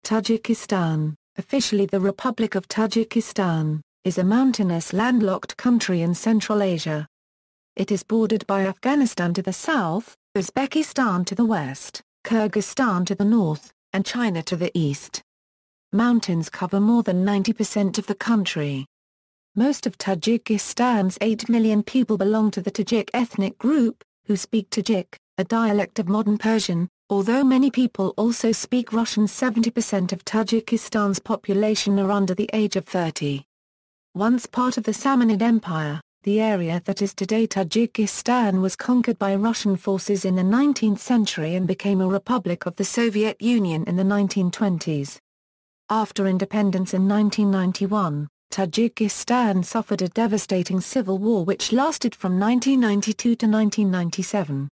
Tajikistan, officially the Republic of Tajikistan, is a mountainous landlocked country in Central Asia. It is bordered by Afghanistan to the south, Uzbekistan to the west, Kyrgyzstan to the north, and China to the east. Mountains cover more than 90% of the country. Most of Tajikistan's 8 million people belong to the Tajik ethnic group, who speak Tajik, a dialect of Modern Persian, although many people also speak Russian. 70% of Tajikistan's population are under the age of 30. Once part of the Samanid Empire, the area that is today Tajikistan was conquered by Russian forces in the 19th century and became a republic of the Soviet Union in the 1920s. After independence in 1991, Tajikistan suffered a devastating civil war which lasted from 1992 to 1997.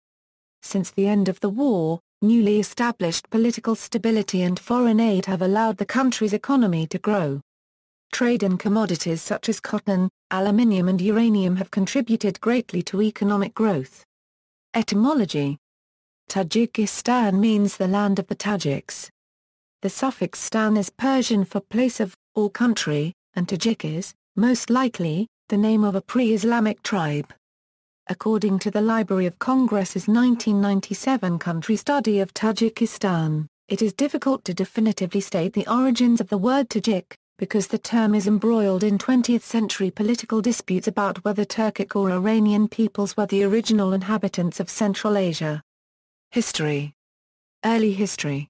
Since the end of the war, newly established political stability and foreign aid have allowed the country's economy to grow. Trade in commodities such as cotton, aluminium and uranium have contributed greatly to economic growth. Etymology: Tajikistan means the land of the Tajiks. The suffix stan is Persian for place of, or country, and Tajik is, most likely, the name of a pre-Islamic tribe. According to the Library of Congress's 1997 country study of Tajikistan, it is difficult to definitively state the origins of the word Tajik, because the term is embroiled in 20th-century political disputes about whether Turkic or Iranian peoples were the original inhabitants of Central Asia. History. Early history.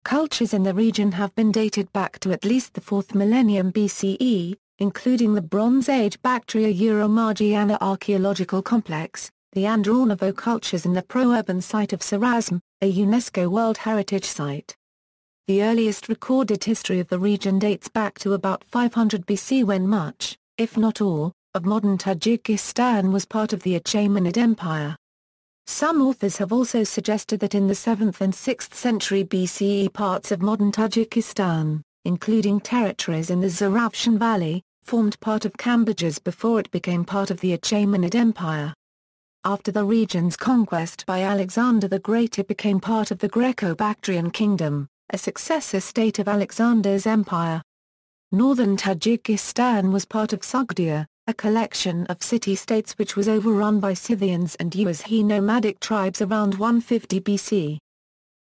Cultures in the region have been dated back to at least the 4th millennium BCE, including the Bronze Age Bactria-Euro-Margiana archaeological complex, the Andranovo cultures and the pro-urban site of Sarasm, a UNESCO World Heritage Site. The earliest recorded history of the region dates back to about 500 BC when much, if not all, of modern Tajikistan was part of the Achaemenid Empire. Some authors have also suggested that in the 7th and 6th century BCE parts of modern Tajikistan, including territories in the Zarafshan Valley, formed part of Cambodia before it became part of the Achaemenid Empire. After the region's conquest by Alexander the Great, it became part of the Greco-Bactrian Kingdom, a successor state of Alexander's empire. Northern Tajikistan was part of Sogdia, a collection of city-states which was overrun by Scythians and Uzbek nomadic tribes around 150 BC.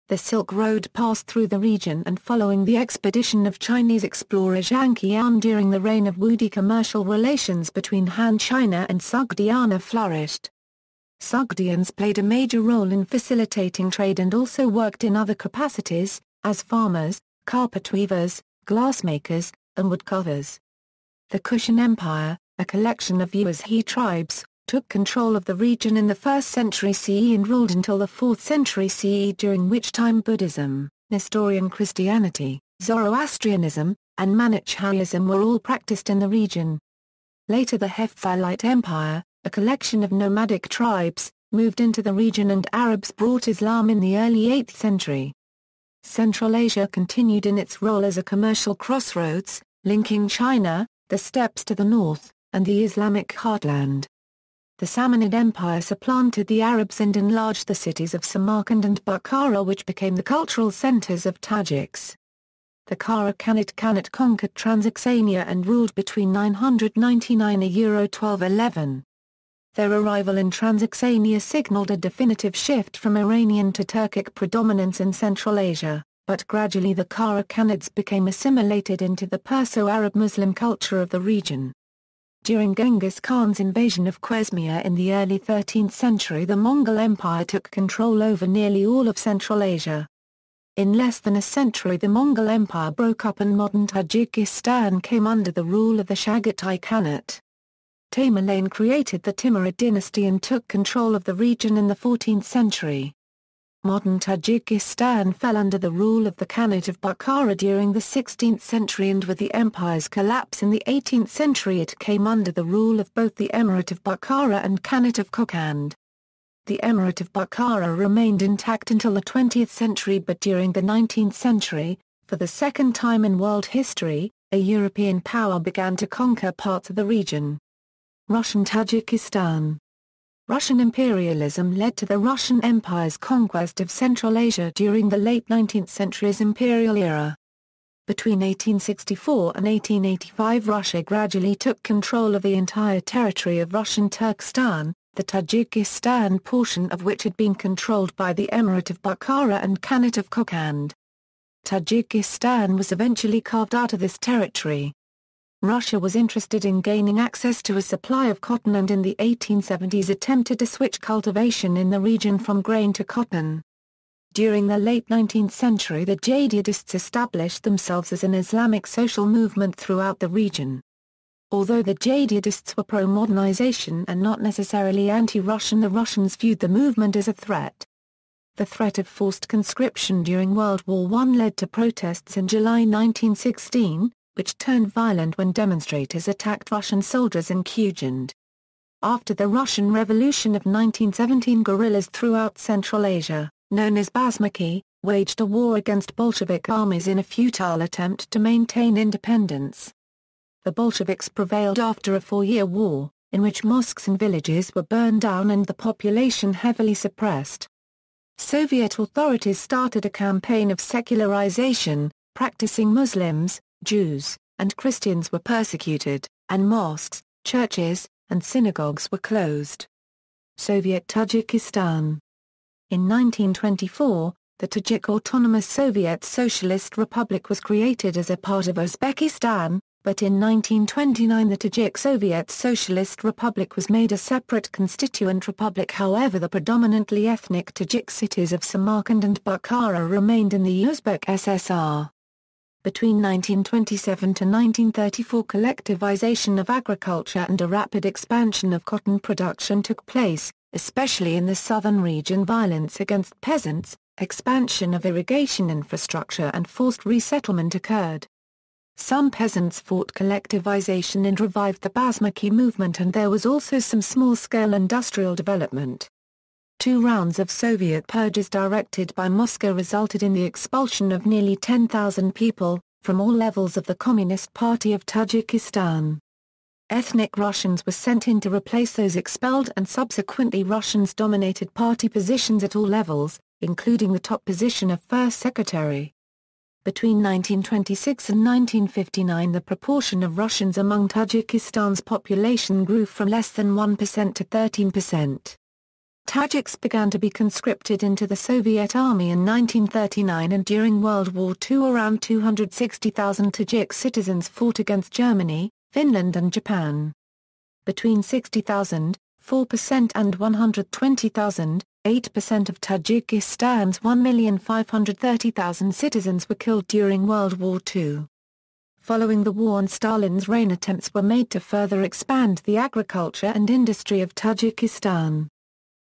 The Silk Road passed through the region, and following the expedition of Chinese explorer Zhang Qian during the reign of Wudi, commercial relations between Han China and Sogdiana flourished. Sogdians played a major role in facilitating trade and also worked in other capacities, as farmers, carpet weavers, glassmakers, and woodcarvers. The Kushan Empire, a collection of Uzbek tribes, took control of the region in the 1st century CE and ruled until the 4th century CE, during which time Buddhism, Nestorian Christianity, Zoroastrianism, and Manichaeism were all practiced in the region. Later the Hephthalite Empire, a collection of nomadic tribes, moved into the region and Arabs brought Islam in the early 8th century. Central Asia continued in its role as a commercial crossroads, linking China, the steppes to the north, and the Islamic heartland. The Samanid Empire supplanted the Arabs and enlarged the cities of Samarkand and Bukhara, which became the cultural centers of Tajiks. The Kara Khanate conquered Transoxania and ruled between 999 and 1211. Their arrival in Transoxania signaled a definitive shift from Iranian to Turkic predominance in Central Asia, but gradually the Kara Khanates became assimilated into the Perso-Arab Muslim culture of the region. During Genghis Khan's invasion of Khwarezmia in the early 13th century, the Mongol Empire took control over nearly all of Central Asia. In less than a century the Mongol Empire broke up and modern Tajikistan came under the rule of the Chagatai Khanate. Tamerlane created the Timurid dynasty and took control of the region in the 14th century. Modern Tajikistan fell under the rule of the Khanate of Bukhara during the 16th century, and with the empire's collapse in the 18th century it came under the rule of both the Emirate of Bukhara and Khanate of Kokand. The Emirate of Bukhara remained intact until the 20th century, but during the 19th century, for the second time in world history, a European power began to conquer parts of the region. Russian Tajikistan. Russian imperialism led to the Russian Empire's conquest of Central Asia during the late 19th century's imperial era. Between 1864 and 1885 Russia gradually took control of the entire territory of Russian Turkestan, the Tajikistan portion of which had been controlled by the Emirate of Bukhara and Khanate of Kokand. Tajikistan was eventually carved out of this territory. Russia was interested in gaining access to a supply of cotton and in the 1870s attempted to switch cultivation in the region from grain to cotton. During the late 19th century the jihadists established themselves as an Islamic social movement throughout the region. Although the jihadists were pro-modernization and not necessarily anti-Russian, the Russians viewed the movement as a threat. The threat of forced conscription during World War I led to protests in July 1916, which turned violent when demonstrators attacked Russian soldiers in Kyrgyzstan. After the Russian Revolution of 1917, guerrillas throughout Central Asia, known as Basmaki, waged a war against Bolshevik armies in a futile attempt to maintain independence. The Bolsheviks prevailed after a 4-year war, in which mosques and villages were burned down and the population heavily suppressed. Soviet authorities started a campaign of secularization, practicing Muslims, Jews, and Christians were persecuted, and mosques, churches, and synagogues were closed. Soviet Tajikistan. In 1924, the Tajik Autonomous Soviet Socialist Republic was created as a part of Uzbekistan, but in 1929 the Tajik Soviet Socialist Republic was made a separate constituent republic. However, the predominantly ethnic Tajik cities of Samarkand and Bukhara remained in the Uzbek SSR. Between 1927 to 1934 collectivization of agriculture and a rapid expansion of cotton production took place, especially in the southern region. Violence against peasants, expansion of irrigation infrastructure and forced resettlement occurred. Some peasants fought collectivization and revived the Basmaki movement, and there was also some small-scale industrial development. 2 rounds of Soviet purges directed by Moscow resulted in the expulsion of nearly 10,000 people, from all levels of the Communist Party of Tajikistan. Ethnic Russians were sent in to replace those expelled, and subsequently Russians dominated party positions at all levels, including the top position of First Secretary. Between 1926 and 1959 the proportion of Russians among Tajikistan's population grew from less than 1% to 13%. Tajiks began to be conscripted into the Soviet Army in 1939, and during World War II around 260,000 Tajik citizens fought against Germany, Finland and Japan. Between 60,000, 4% and 120,000, 8% of Tajikistan's 1,530,000 citizens were killed during World War II. Following the war and Stalin's reign, attempts were made to further expand the agriculture and industry of Tajikistan.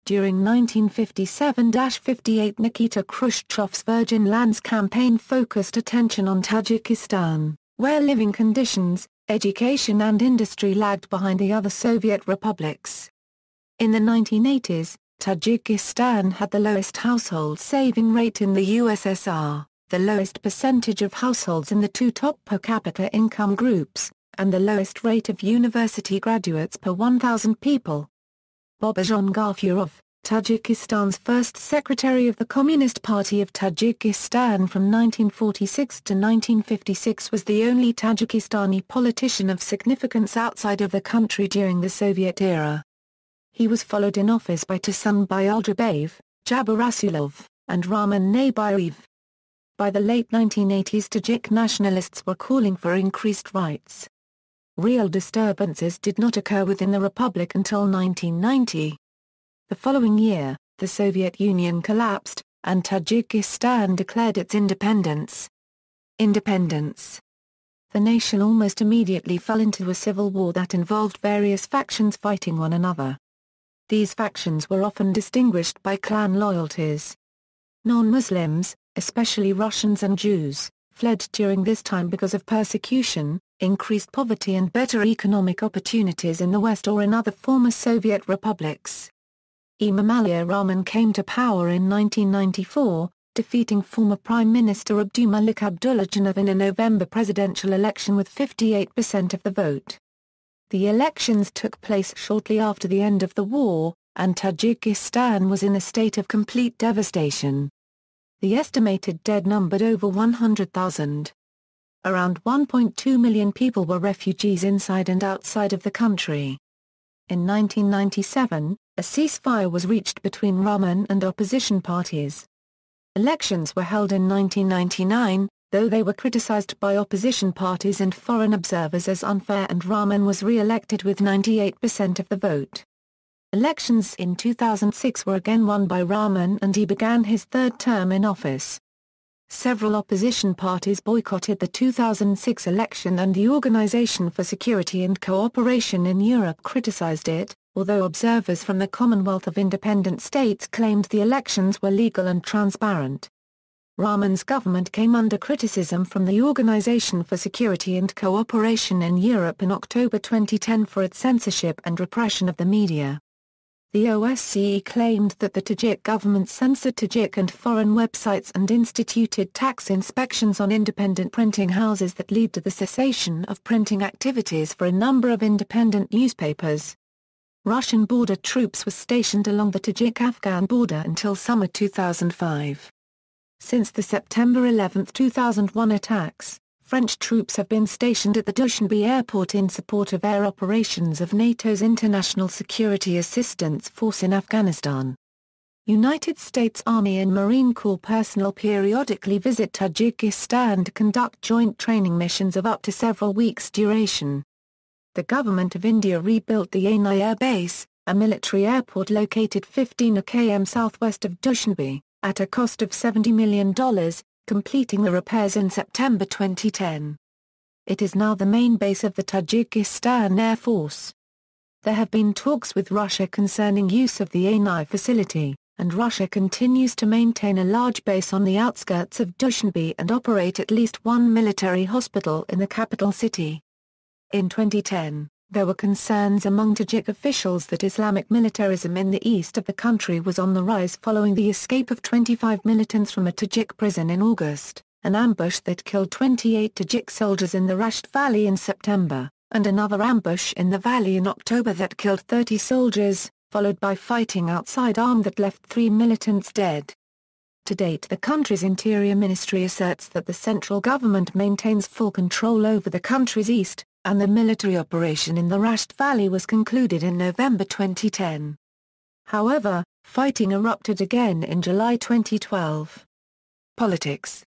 During 1957-58 Nikita Khrushchev's Virgin Lands campaign focused attention on Tajikistan, where living conditions, education and industry lagged behind the other Soviet republics. In the 1980s, Tajikistan had the lowest household saving rate in the USSR, the lowest percentage of households in the 2 top per capita income groups, and the lowest rate of university graduates per 1,000 people. Bobajan Gafurov, Tajikistan's first secretary of the Communist Party of Tajikistan from 1946 to 1956, was the only Tajikistani politician of significance outside of the country during the Soviet era. He was followed in office by Tursun Bayaldrabayev, Jabir Rasulov, and Rahman Nabiyev. By the late 1980s Tajik nationalists were calling for increased rights. Real disturbances did not occur within the republic until 1990. The following year, the Soviet Union collapsed, and Tajikistan declared its independence. Independence. The nation almost immediately fell into a civil war that involved various factions fighting one another. These factions were often distinguished by clan loyalties. Non-Muslims, especially Russians and Jews, fled during this time because of persecution, increased poverty and better economic opportunities in the West or in other former Soviet republics. Emomali Rahman came to power in 1994, defeating former Prime Minister Abdulmalik Abdullajanov in a November presidential election with 58% of the vote. The elections took place shortly after the end of the war, and Tajikistan was in a state of complete devastation. The estimated dead numbered over 100,000. Around 1.2 million people were refugees inside and outside of the country. In 1997, a ceasefire was reached between Rahman and opposition parties. Elections were held in 1999, though they were criticized by opposition parties and foreign observers as unfair, and Rahman was re-elected with 98% of the vote. Elections in 2006 were again won by Rahman and he began his third term in office. Several opposition parties boycotted the 2006 election and the Organization for Security and Cooperation in Europe criticized it, although observers from the Commonwealth of Independent States claimed the elections were legal and transparent. Rahman's government came under criticism from the Organization for Security and Cooperation in Europe in October 2010 for its censorship and repression of the media. The OSCE claimed that the Tajik government censored Tajik and foreign websites and instituted tax inspections on independent printing houses that led to the cessation of printing activities for a number of independent newspapers. Russian border troops were stationed along the Tajik-Afghan border until summer 2005. Since the September 11, 2001 attacks, French troops have been stationed at the Dushanbe airport in support of air operations of NATO's International Security Assistance Force in Afghanistan. United States Army and Marine Corps personnel periodically visit Tajikistan to conduct joint training missions of up to several weeks' duration. The Government of India rebuilt the Anai Air Base, a military airport located 15 km southwest of Dushanbe, at a cost of $70 million, completing the repairs in September 2010. It is now the main base of the Tajikistan Air Force. There have been talks with Russia concerning use of the Anai facility, and Russia continues to maintain a large base on the outskirts of Dushanbe and operate at least one military hospital in the capital city. In 2010, there were concerns among Tajik officials that Islamic militarism in the east of the country was on the rise following the escape of 25 militants from a Tajik prison in August, an ambush that killed 28 Tajik soldiers in the Rasht Valley in September, and another ambush in the valley in October that killed 30 soldiers, followed by fighting outside armed that left 3 militants dead. To date, the country's Interior Ministry asserts that the central government maintains full control over the country's east, and the military operation in the Rasht Valley was concluded in November 2010. However, fighting erupted again in July 2012. Politics.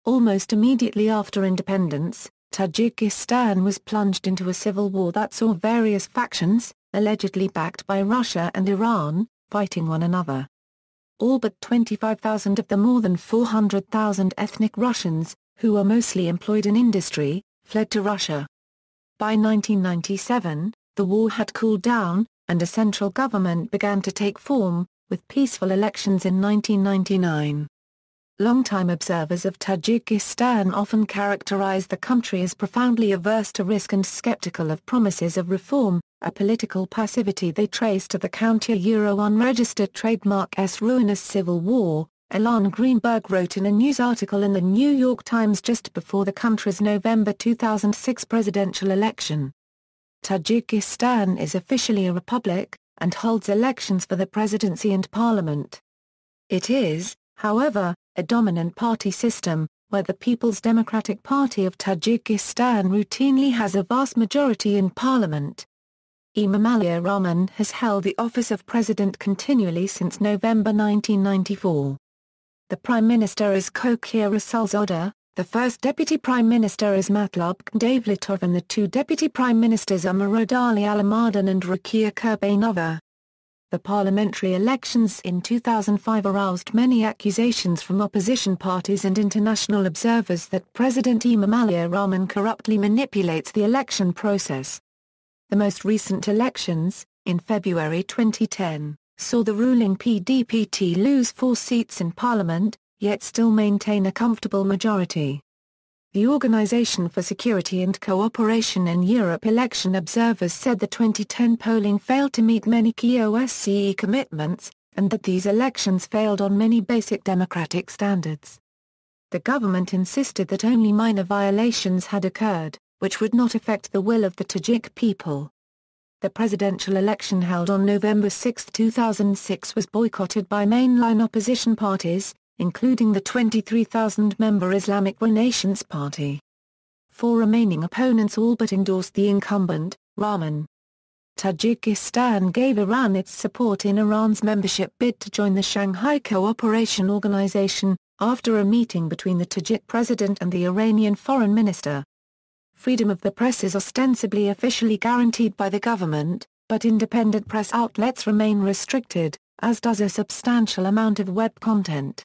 Almost immediately after independence, Tajikistan was plunged into a civil war that saw various factions, allegedly backed by Russia and Iran, fighting one another. All but 25,000 of the more than 400,000 ethnic Russians, who were mostly employed in industry, fled to Russia. By 1997, the war had cooled down, and a central government began to take form, with peaceful elections in 1999. Longtime observers of Tajikistan often characterize the country as profoundly averse to risk and skeptical of promises of reform, a political passivity they trace to the counter-Euro-unregistered trademark's ruinous civil war. Alan Greenberg wrote in a news article in the New York Times just before the country's November 2006 presidential election. Tajikistan is officially a republic, and holds elections for the presidency and parliament. It is, however, a dominant party system, where the People's Democratic Party of Tajikistan routinely has a vast majority in parliament. Emomali Rahman has held the office of president continually since November 1994. The Prime Minister is Kokir Rasulzadeh, the first Deputy Prime Minister is Matlub Davletov, and the 2 Deputy Prime Ministers are Murad Ali Alamadan and Rukia Kurbanova. The parliamentary elections in 2005 aroused many accusations from opposition parties and international observers that President Emomali Rahman corruptly manipulates the election process. The most recent elections, in February 2010, saw the ruling PDPT lose 4 seats in parliament, yet still maintain a comfortable majority. The Organization for Security and Cooperation in Europe election observers said the 2010 polling failed to meet many key OSCE commitments, and that these elections failed on many basic democratic standards. The government insisted that only minor violations had occurred, which would not affect the will of the Tajik people. The presidential election held on November 6, 2006 was boycotted by mainline opposition parties, including the 23,000-member Islamic Renaissance Party. 4 remaining opponents all but endorsed the incumbent, Rahman. Tajikistan gave Iran its support in Iran's membership bid to join the Shanghai Cooperation Organization, after a meeting between the Tajik president and the Iranian foreign minister. Freedom of the press is ostensibly officially guaranteed by the government, but independent press outlets remain restricted, as does a substantial amount of web content.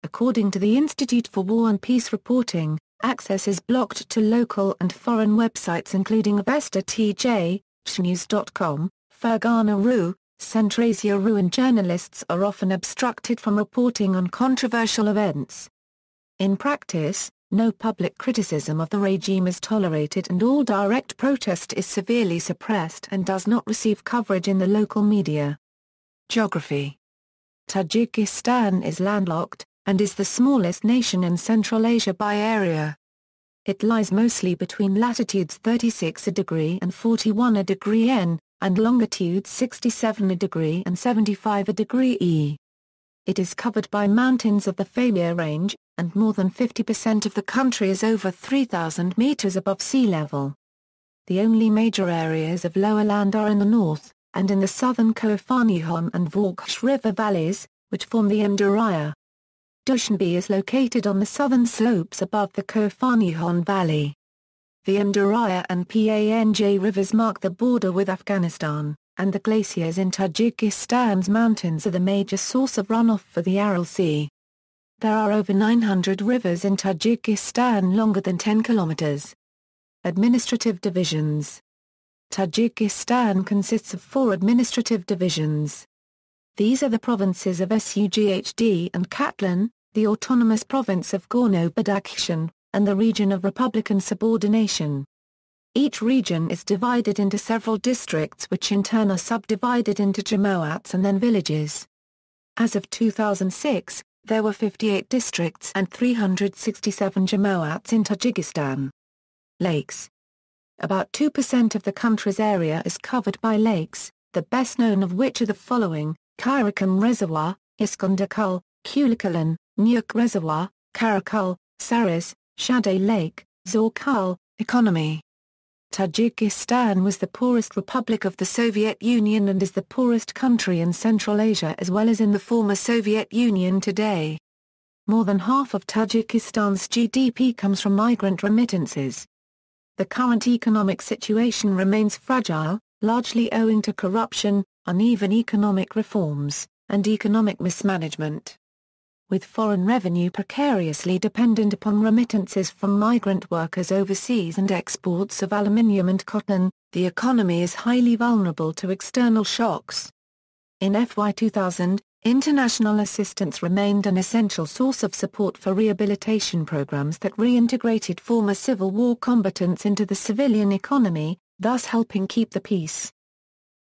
According to the Institute for War and Peace Reporting, access is blocked to local and foreign websites including Avesta TJ, Shnews.com, Fergana.ru, Centrasia.ru, and journalists are often obstructed from reporting on controversial events. In practice, no public criticism of the regime is tolerated and all direct protest is severely suppressed and does not receive coverage in the local media. Geography. Tajikistan is landlocked, and is the smallest nation in Central Asia by area. It lies mostly between latitudes 36° and 41° N, and longitudes 67° and 75° E. It is covered by mountains of the Pamir Range, and more than 50% of the country is over 3,000 meters above sea level. The only major areas of lower land are in the north, and in the southern Kofanihon and Vorksh river valleys, which form the Imdaraya. Dushanbe is located on the southern slopes above the Kofanihon Valley. The Imdaraya and Panj rivers mark the border with Afghanistan, and the glaciers in Tajikistan's mountains are the major source of runoff for the Aral Sea. There are over 900 rivers in Tajikistan longer than 10 kilometers. Administrative divisions. Tajikistan consists of 4 administrative divisions. These are the provinces of Sughd and Katlan, the autonomous province of Gorno-Badakhshan, and the region of Republican subordination. Each region is divided into several districts which in turn are subdivided into Jamaats and then villages. As of 2006, there were 58 districts and 367 Jamaats in Tajikistan. Lakes. About 2% of the country's area is covered by lakes, the best known of which are the following: Kyrgyzstan Reservoir, Iskandakul, Kulikalan, Nuke Reservoir, Karakul, Saris, Shade Lake, Zorkul. Economy. Tajikistan was the poorest republic of the Soviet Union and is the poorest country in Central Asia as well as in the former Soviet Union today. More than half of Tajikistan's GDP comes from migrant remittances. The current economic situation remains fragile, largely owing to corruption, uneven economic reforms, and economic mismanagement. With foreign revenue precariously dependent upon remittances from migrant workers overseas and exports of aluminium and cotton, the economy is highly vulnerable to external shocks. In FY 2000, international assistance remained an essential source of support for rehabilitation programs that reintegrated former Civil War combatants into the civilian economy, thus helping keep the peace.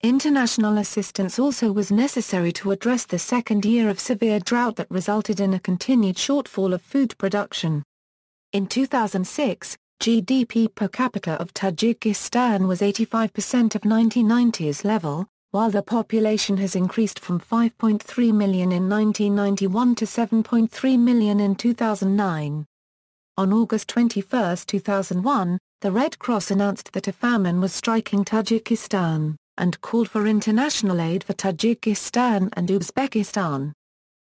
International assistance also was necessary to address the second year of severe drought that resulted in a continued shortfall of food production. In 2006, GDP per capita of Tajikistan was 85% of 1990's level, while the population has increased from 5.3 million in 1991 to 7.3 million in 2009. On August 21, 2001, the Red Cross announced that a famine was striking Tajikistan, and called for international aid for Tajikistan and Uzbekistan.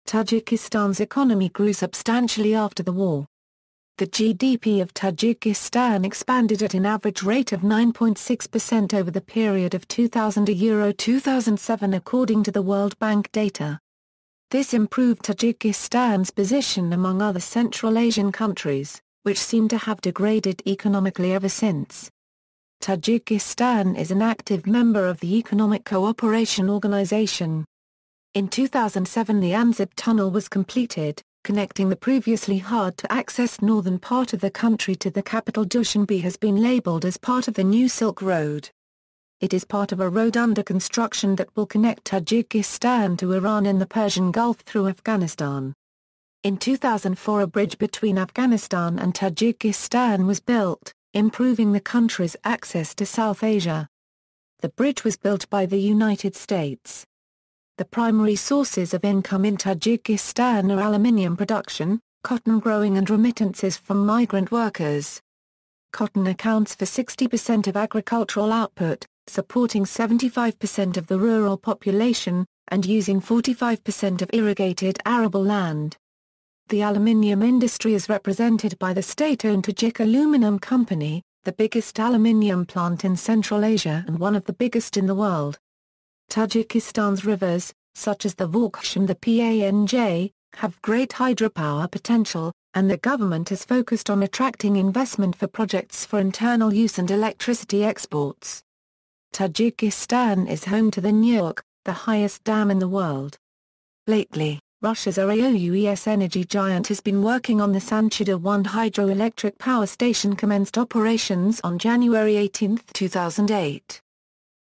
Tajikistan's economy grew substantially after the war. The GDP of Tajikistan expanded at an average rate of 9.6% over the period of 2000–2007 according to the World Bank data. This improved Tajikistan's position among other Central Asian countries, which seem to have degraded economically ever since. Tajikistan is an active member of the Economic Cooperation Organization. In 2007 the Anzib Tunnel was completed, connecting the previously hard-to-access northern part of the country to the capital. Dushanbe has been labeled as part of the New Silk Road. It is part of a road under construction that will connect Tajikistan to Iran in the Persian Gulf through Afghanistan. In 2004 a bridge between Afghanistan and Tajikistan was built, improving the country's access to South Asia. The bridge was built by the United States. The primary sources of income in Tajikistan are aluminium production, cotton growing and remittances from migrant workers. Cotton accounts for 60% of agricultural output, supporting 75% of the rural population, and using 45% of irrigated arable land. The aluminium industry is represented by the state-owned Tajik Aluminum Company, the biggest aluminium plant in Central Asia and one of the biggest in the world. Tajikistan's rivers, such as the Vorkh and the Panj, have great hydropower potential, and the government has focused on attracting investment for projects for internal use and electricity exports. Tajikistan is home to the Nuuk, the highest dam in the world. Lately, Russia's RAOUES energy giant has been working on the Sanchida 1 hydroelectric power station, commenced operations on January 18, 2008.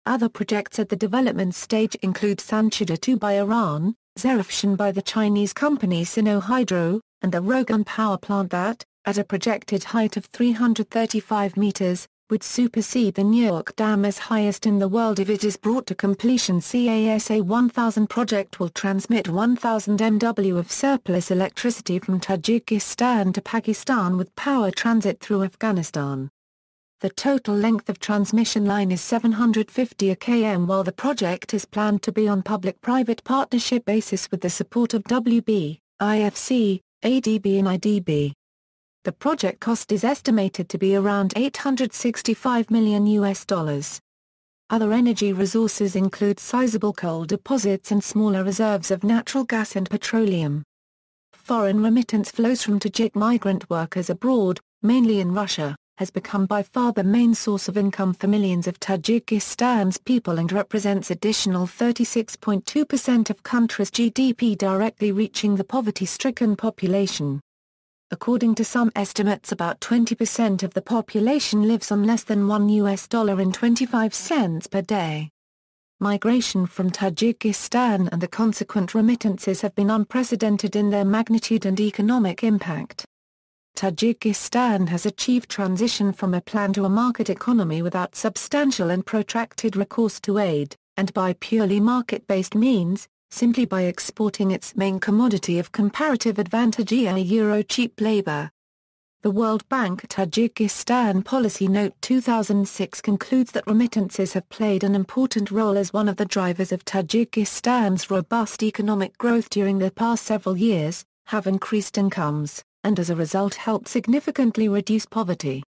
Other projects at the development stage include Sanchida 2 by Iran, Zerafshan by the Chinese company Sino Hydro, and the Rogun power plant that, at a projected height of 335 meters, would supersede the Nuuk Dam as highest in the world if it is brought to completion. CASA 1000 project will transmit 1000 MW of surplus electricity from Tajikistan to Pakistan with power transit through Afghanistan. The total length of transmission line is 750 km, while the project is planned to be on public-private partnership basis with the support of WB, IFC, ADB and IDB. The project cost is estimated to be around $865 million. Other energy resources include sizable coal deposits and smaller reserves of natural gas and petroleum. Foreign remittance flows from Tajik migrant workers abroad, mainly in Russia, has become by far the main source of income for millions of Tajikistan's people and represents additional 36.2% of country's GDP, directly reaching the poverty-stricken population. According to some estimates, about 20% of the population lives on less than $1.25 per day. Migration from Tajikistan and the consequent remittances have been unprecedented in their magnitude and economic impact. Tajikistan has achieved transition from a plan to a market economy without substantial and protracted recourse to aid, and by purely market-based means, simply by exporting its main commodity of comparative advantage, euro cheap labor. The World Bank Tajikistan Policy Note 2006 concludes that remittances have played an important role as one of the drivers of Tajikistan's robust economic growth during the past several years, have increased incomes, and as a result helped significantly reduce poverty.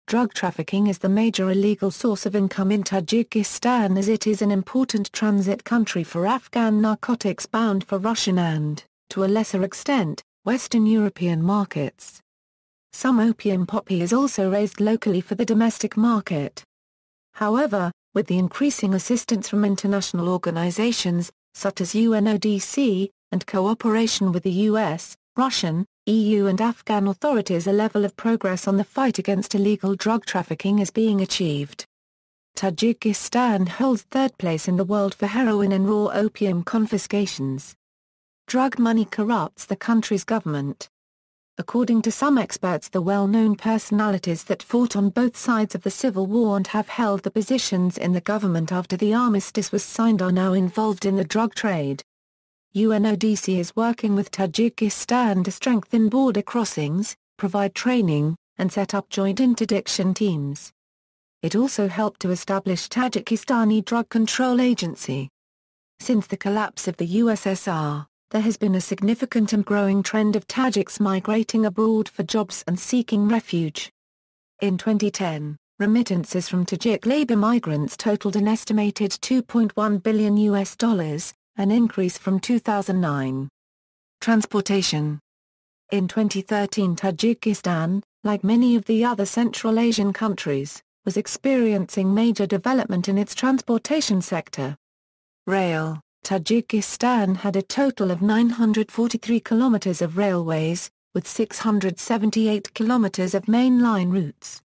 Drug trafficking is the major illegal source of income in Tajikistan, as it is an important transit country for Afghan narcotics bound for Russian and, to a lesser extent, Western European markets. Some opium poppy is also raised locally for the domestic market. However, with the increasing assistance from international organizations, such as UNODC, and cooperation with the US, Russian, EU and Afghan authorities, a level of progress on the fight against illegal drug trafficking is being achieved. Tajikistan holds third place in the world for heroin and raw opium confiscations. Drug money corrupts the country's government. According to some experts, the well-known personalities that fought on both sides of the civil war and have held the positions in the government after the armistice was signed are now involved in the drug trade. UNODC is working with Tajikistan to strengthen border crossings, provide training, and set up joint interdiction teams. It also helped to establish Tajikistani Drug Control Agency. Since the collapse of the USSR, there has been a significant and growing trend of Tajiks migrating abroad for jobs and seeking refuge. In 2010, remittances from Tajik labor migrants totaled an estimated $2.1 billion, an increase from 2009. Transportation. In 2013, Tajikistan, like many of the other Central Asian countries, was experiencing major development in its transportation sector. Rail. Tajikistan had a total of 943 kilometers of railways, with 678 kilometers of main-line routes.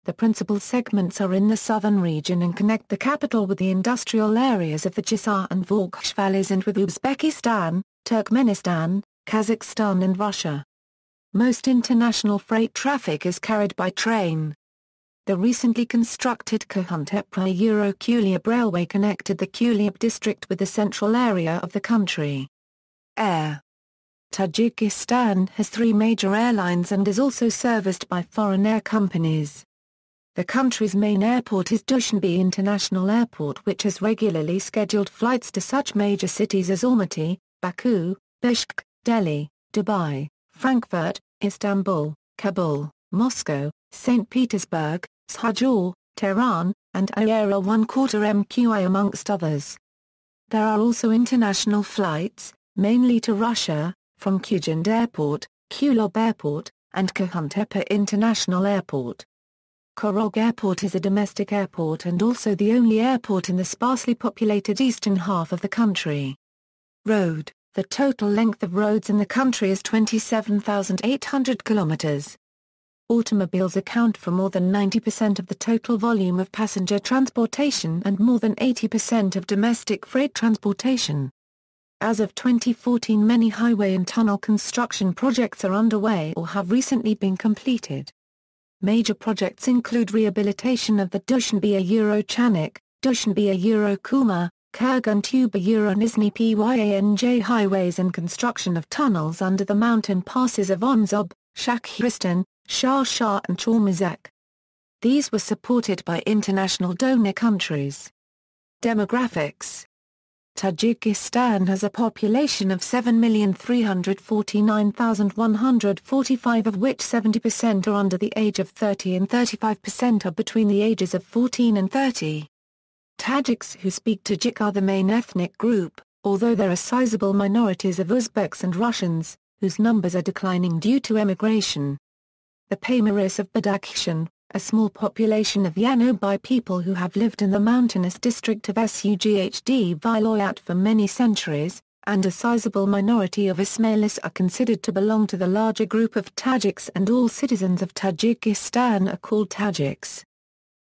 The principal segments are in the southern region and connect the capital with the industrial areas of the Chisar and Vorkh valleys and with Uzbekistan, Turkmenistan, Kazakhstan and Russia. Most international freight traffic is carried by train. The recently constructed Kırhantepre-Euro-Kuliab railway connected the Kuliab district with the central area of the country. Air. Tajikistan has 3 major airlines and is also serviced by foreign air companies. The country's main airport is Dushanbe International Airport, which has regularly scheduled flights to such major cities as Almaty, Baku, Bishkek, Delhi, Dubai, Frankfurt, Istanbul, Kabul, Moscow, St. Petersburg, Shahjaur, Tehran, and Aera 1/4 MQI amongst others. There are also international flights, mainly to Russia, from Kyrgyzstan Airport, Kulob Airport, and Kazantepe International Airport. Korog Airport is a domestic airport and also the only airport in the sparsely populated eastern half of the country. Road: the total length of roads in the country is 27,800 kilometers. Automobiles account for more than 90% of the total volume of passenger transportation and more than 80% of domestic freight transportation. As of 2014, many highway and tunnel construction projects are underway or have recently been completed. Major projects include rehabilitation of the Dushanbe-Chanak, Dushanbe-Kuma, Kurgan-Tuba-Nizhny Pyanj highways and construction of tunnels under the mountain passes of Onzob, Ʒikɪsťtɔn, Shah and Chormazak. These were supported by international donor countries. Demographics: Tajikistan has a population of 7,349,145, of which 70% are under the age of 30 and 35% are between the ages of 14 and 30. Tajiks who speak Tajik are the main ethnic group, although there are sizable minorities of Uzbeks and Russians, whose numbers are declining due to emigration. The Paymaris of Badakhshan, a small population of Yanubai people who have lived in the mountainous district of Sughd Vilayat for many centuries, and a sizable minority of Ismailis are considered to belong to the larger group of Tajiks, and all citizens of Tajikistan are called Tajiks.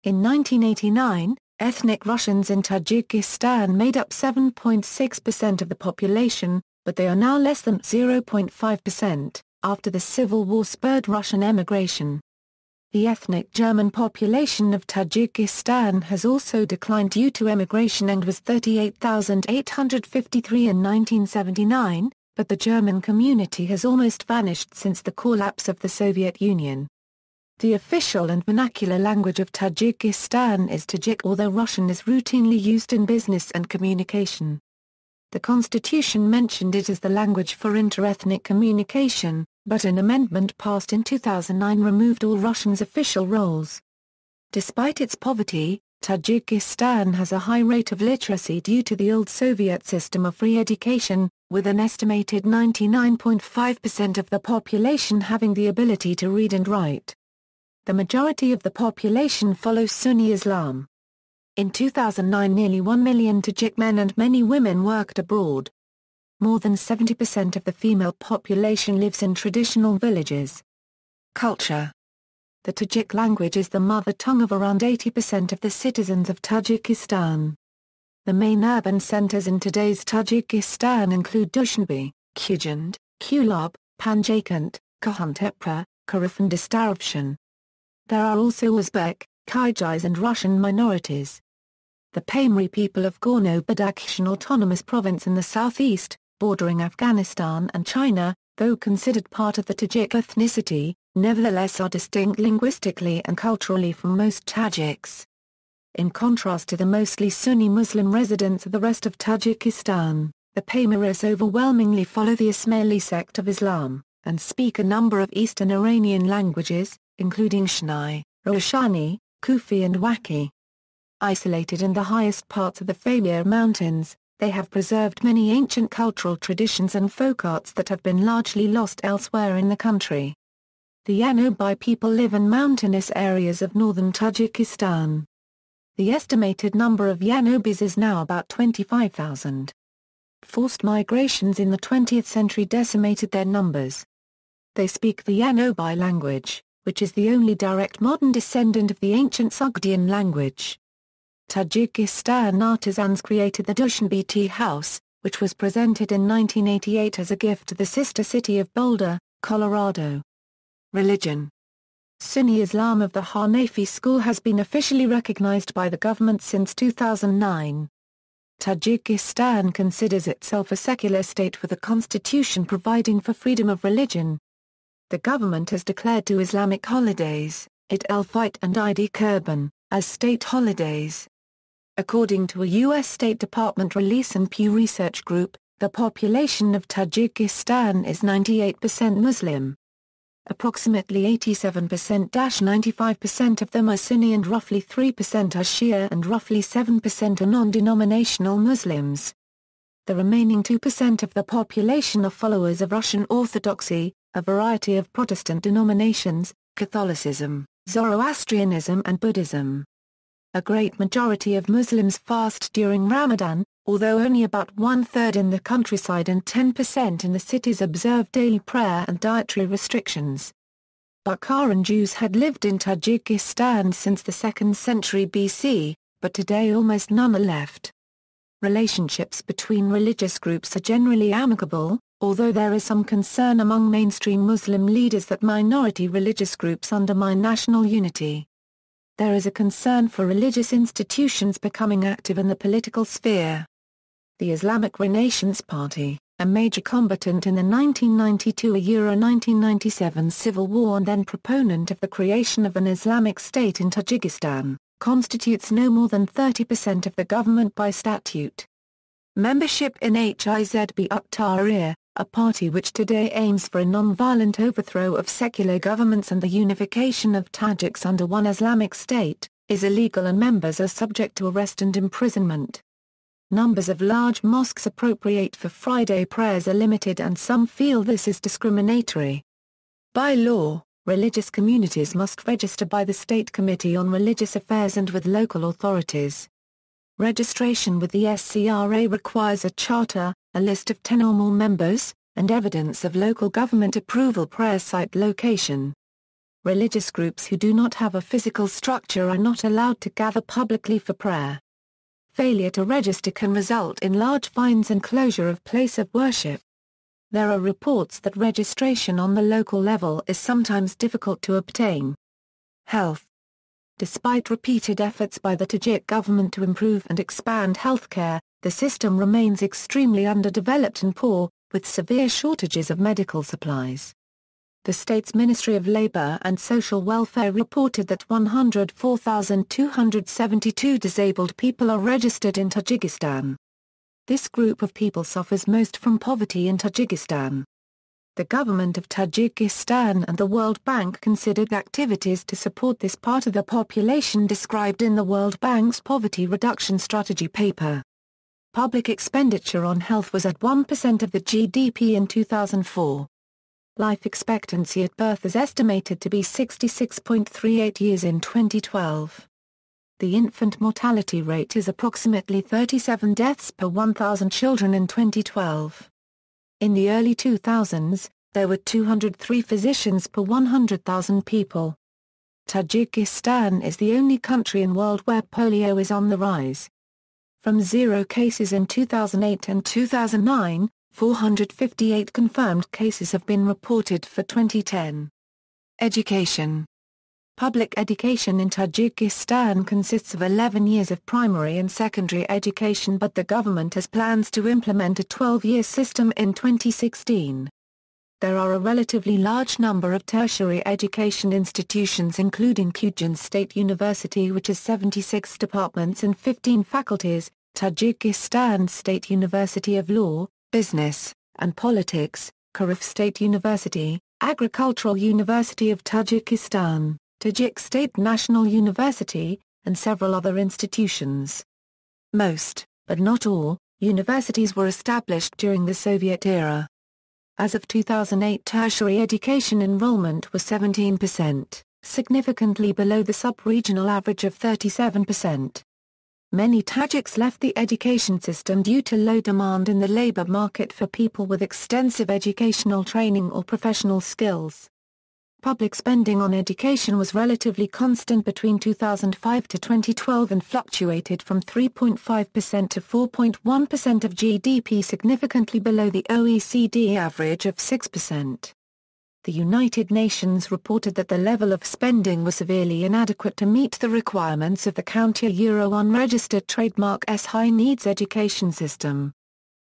In 1989, ethnic Russians in Tajikistan made up 7.6% of the population, but they are now less than 0.5%, after the civil war spurred Russian emigration. The ethnic German population of Tajikistan has also declined due to emigration and was 38,853 in 1979, but the German community has almost vanished since the collapse of the Soviet Union. The official and vernacular language of Tajikistan is Tajik, although Russian is routinely used in business and communication. The constitution mentioned it as the language for interethnic communication, but an amendment passed in 2009 removed all Russian's official roles. Despite its poverty, Tajikistan has a high rate of literacy due to the old Soviet system of free education, with an estimated 99.5% of the population having the ability to read and write. The majority of the population follows Sunni Islam. In 2009, nearly 1 million Tajik men and many women worked abroad. More than 70% of the female population lives in traditional villages. Culture: the Tajik language is the mother tongue of around 80% of the citizens of Tajikistan. The main urban centers in today's Tajikistan include Dushanbe, Kyrgyzstan, Kulob, Panjshir, Kazantepe, Karif and Attribution. There are also Uzbek, Kyrgyz and Russian minorities. The Paymari people of Gorno-Badakhshan Autonomous Province in the southeast, bordering Afghanistan and China, though considered part of the Tajik ethnicity, nevertheless are distinct linguistically and culturally from most Tajiks. In contrast to the mostly Sunni Muslim residents of the rest of Tajikistan, the Paymaris overwhelmingly follow the Ismaili sect of Islam, and speak a number of Eastern Iranian languages, including Shnai, Roshani, Kufi and Waki. Isolated in the highest parts of the Pamir Mountains, they have preserved many ancient cultural traditions and folk arts that have been largely lost elsewhere in the country. The Yanubai people live in mountainous areas of northern Tajikistan. The estimated number of Yanubis is now about 25,000. Forced migrations in the 20th century decimated their numbers. They speak the Yanubai language, which is the only direct modern descendant of the ancient Sogdian language. Tajikistan artisans created the Dushanbe Tea House, which was presented in 1988 as a gift to the sister city of Boulder, Colorado. Religion: Sunni Islam of the Hanafi school has been officially recognized by the government since 2009. Tajikistan considers itself a secular state with a constitution providing for freedom of religion. The government has declared 2 Islamic holidays, Eid al-Fitr and Eid Kurban, as state holidays. According to a U.S. State Department release and Pew Research Group, the population of Tajikistan is 98% Muslim. Approximately 87%-95% of them are Sunni and roughly 3% are Shia and roughly 7% are non-denominational Muslims. The remaining 2% of the population are followers of Russian Orthodoxy, a variety of Protestant denominations, Catholicism, Zoroastrianism and Buddhism. A great majority of Muslims fast during Ramadan, although only about 1/3 in the countryside and 10% in the cities observe daily prayer and dietary restrictions. Bukharan Jews had lived in Tajikistan since the 2nd century BC, but today almost none are left. Relationships between religious groups are generally amicable, although there is some concern among mainstream Muslim leaders that minority religious groups undermine national unity. There is a concern for religious institutions becoming active in the political sphere. The Islamic Renaissance Party, a major combatant in the 1992–1997 civil war and then proponent of the creation of an Islamic state in Tajikistan, constitutes no more than 30% of the government by statute. Membership in Hizb ut-Tahrir, a party which today aims for a non-violent overthrow of secular governments and the unification of Tajiks under one Islamic state, is illegal and members are subject to arrest and imprisonment. Numbers of large mosques appropriate for Friday prayers are limited and some feel this is discriminatory. By law, religious communities must register by the State Committee on Religious Affairs and with local authorities. Registration with the SCRA requires a charter, a list of 10 or more members, and evidence of local government approval prayer site location. Religious groups who do not have a physical structure are not allowed to gather publicly for prayer. Failure to register can result in large fines and closure of place of worship. There are reports that registration on the local level is sometimes difficult to obtain. Health. Despite repeated efforts by the Tajik government to improve and expand healthcare, the system remains extremely underdeveloped and poor, with severe shortages of medical supplies. The state's Ministry of Labour and Social Welfare reported that 104,272 disabled people are registered in Tajikistan. This group of people suffers most from poverty in Tajikistan. The government of Tajikistan and the World Bank considered activities to support this part of the population described in the World Bank's Poverty Reduction Strategy paper. Public expenditure on health was at 1% of the GDP in 2004. Life expectancy at birth is estimated to be 66.38 years in 2012. The infant mortality rate is approximately 37 deaths per 1,000 children in 2012. In the early 2000s, there were 203 physicians per 100,000 people. Tajikistan is the only country in the world where polio is on the rise. From 0 cases in 2008 and 2009, 458 confirmed cases have been reported for 2010. Education. Public education in Tajikistan consists of 11 years of primary and secondary education, but the government has plans to implement a 12-year system in 2016. There are a relatively large number of tertiary education institutions including Kyrgyzstan State University, which has 76 departments and 15 faculties, Tajikistan State University of Law, Business, and Politics, Kyrgyz State University, Agricultural University of Tajikistan, Tajik State National University, and several other institutions. Most, but not all, universities were established during the Soviet era. As of 2008, tertiary education enrollment was 17%, significantly below the sub-regional average of 37%. Many Tajiks left the education system due to low demand in the labor market for people with extensive educational training or professional skills. Public spending on education was relatively constant between 2005 to 2012 and fluctuated from 3.5% to 4.1% of GDP, significantly below the OECD average of 6%. the United Nations reported that the level of spending was severely inadequate to meet the requirements of the counter-Euro-unregistered trademark high-needs education system.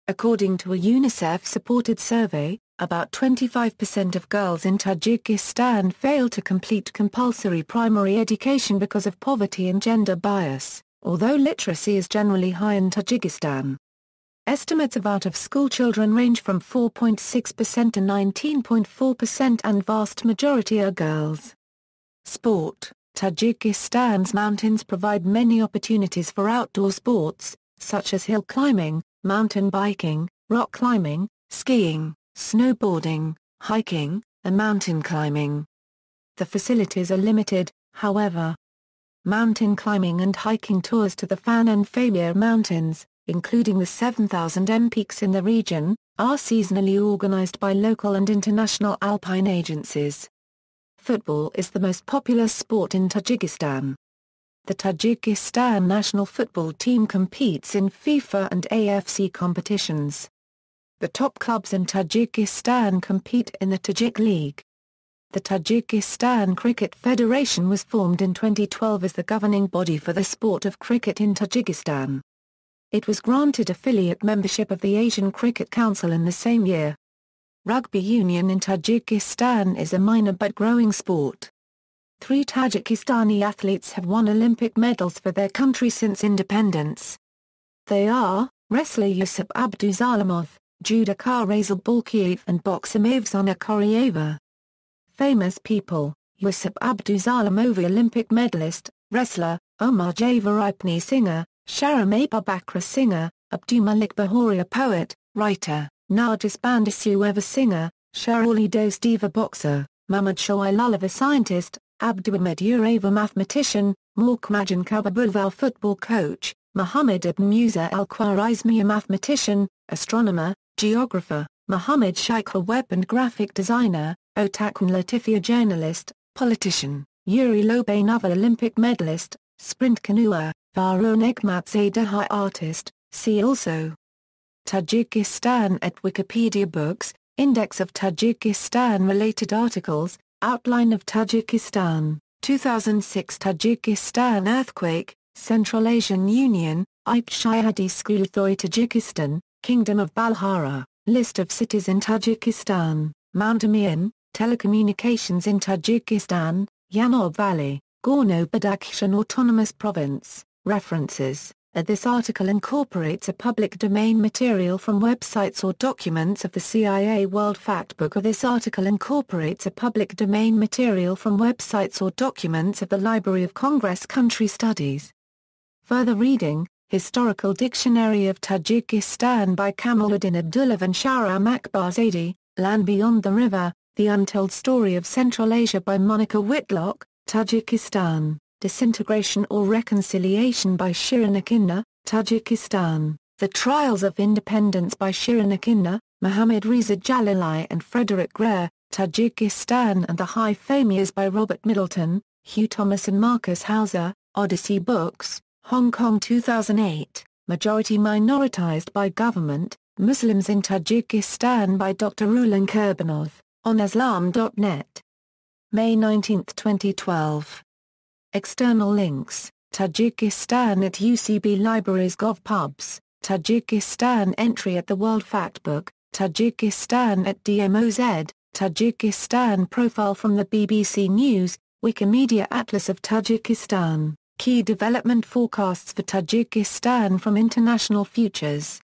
According to a UNICEF-supported survey, about 25% of girls in Tajikistan fail to complete compulsory primary education because of poverty and gender bias, although literacy is generally high in Tajikistan. Estimates of out-of-school children range from 4.6% to 19.4%, and vast majority are girls. Sport. Tajikistan's mountains provide many opportunities for outdoor sports, such as hill climbing, mountain biking, rock climbing, skiing, snowboarding, hiking, and mountain climbing. The facilities are limited, however. Mountain climbing and hiking tours to the Fan and Fabia Mountains, including the 7,000 peaks in the region, are seasonally organized by local and international alpine agencies. Football is the most popular sport in Tajikistan. The Tajikistan national football team competes in FIFA and AFC competitions. The top clubs in Tajikistan compete in the Tajik League. The Tajikistan Cricket Federation was formed in 2012 as the governing body for the sport of cricket in Tajikistan. It was granted affiliate membership of the Asian Cricket Council in the same year. Rugby union in Tajikistan is a minor but growing sport. 3 Tajikistani athletes have won Olympic medals for their country since independence. They are, wrestler Yusuf Abduzalimov, judoka Razel Balkiev and boxer Mavsana Koryeva. Famous people: Yusuf Abduzalimov, Olympic medalist, wrestler; Omar Javaripni, singer; Sharamapa Bakra, singer; Abdumalik Bahoria, poet, writer; Nargis Bandasueva, singer; Sharali Dosteva, boxer; Mahmud Shoailulova, scientist; Abduhamid Ureva, mathematician; Morkmajan Kababulval, football coach; Muhammad ibn Musa al-Khwarizmi, mathematician, astronomer, geographer; Muhammad Shaikh, a web and graphic designer; Otakun Latifia, journalist, politician; Yuri Lobanova, Olympic medalist, sprint canoer; Varun Ekmatzadeh, artist. See also: Tajikistan at Wikipedia. Books, Index of Tajikistan-related articles, Outline of Tajikistan, 2006. Tajikistan earthquake, Central Asian Union, Ipshayadi Skuluthoi, Tajikistan, Kingdom of Balhara, List of cities in Tajikistan, Mount Amiyan, Telecommunications in Tajikistan, Yanov Valley, Gorno-Badakhshan Autonomous Province. References. This article incorporates a public domain material from websites or documents of the CIA World Factbook, or this article incorporates a public domain material from websites or documents of the Library of Congress Country Studies. Further reading: Historical Dictionary of Tajikistan by Kamaluddin Abdullah and Shahram Akbarzadeh, Land Beyond the River, The Untold Story of Central Asia by Monica Whitlock, Tajikistan, Disintegration or Reconciliation by Shirin Akinna, Tajikistan, The Trials of Independence by Shirin Akinna, Mohammad Reza Jalali and Frederick Greer, Tajikistan and the High Famias by Robert Middleton, Hugh Thomas and Marcus Hauser, Odyssey Books, Hong Kong 2008, Majority Minoritized by Government, Muslims in Tajikistan by Dr. Rulan Kurbanov, on Islam.net. May 19, 2012. External links: Tajikistan at UCB Libraries, GovPubs, Tajikistan entry at the World Factbook, Tajikistan at DMOZ, Tajikistan profile from the BBC News, Wikimedia Atlas of Tajikistan, key development forecasts for Tajikistan from International Futures.